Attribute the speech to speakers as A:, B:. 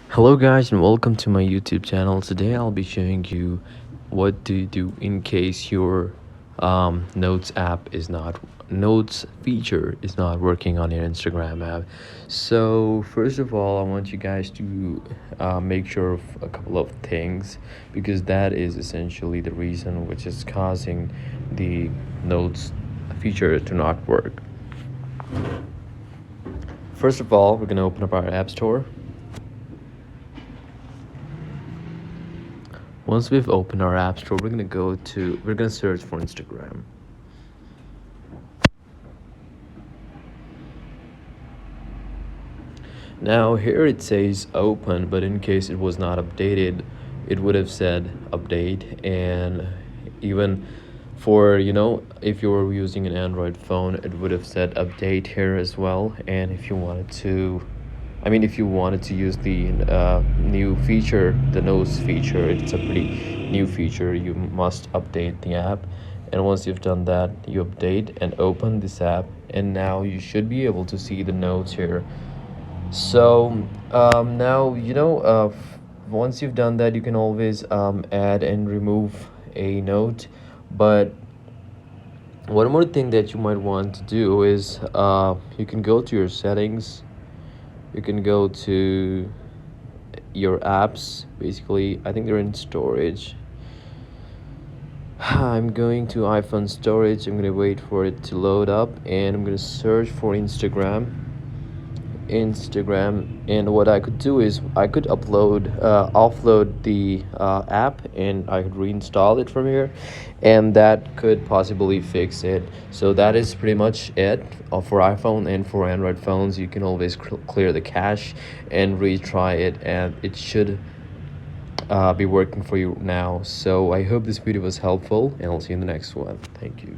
A: Hello guys and welcome to my YouTube channel. Today I'll be showing you what to do in case your notes app is not notes feature is not working on your Instagram app. So first of all, I want you guys to make sure of a couple of things, because that is essentially the reason which is causing the notes feature to not work. First of all, we're going to open up our app store. Once we've opened our app store, we're gonna search for Instagram. Now here it says open, but in case it was not updated, it would have said update. And even for, if you were using an Android phone, it would have said update here as well. And if you wanted to use the new feature, the nose feature, it's a pretty new feature. You must update the app, and once you've done that, you update and open this app, and now you should be able to see the notes here. So now once you've done that, you can always add and remove a note. But one more thing that you might want to do is you can go to your settings, you can go to your apps. Basically, I think they're in storage. I'm going to iPhone storage. I'm going to wait for it to load up, and I'm going to search for Instagram. And what I could do is I could offload the app, and I could reinstall it from here, and that could possibly fix it. So that is pretty much it for iPhone. And for Android phones, you can always clear the cache and retry it, and it should be working for you now. So I hope this video was helpful, and I'll see you in the next one. Thank you.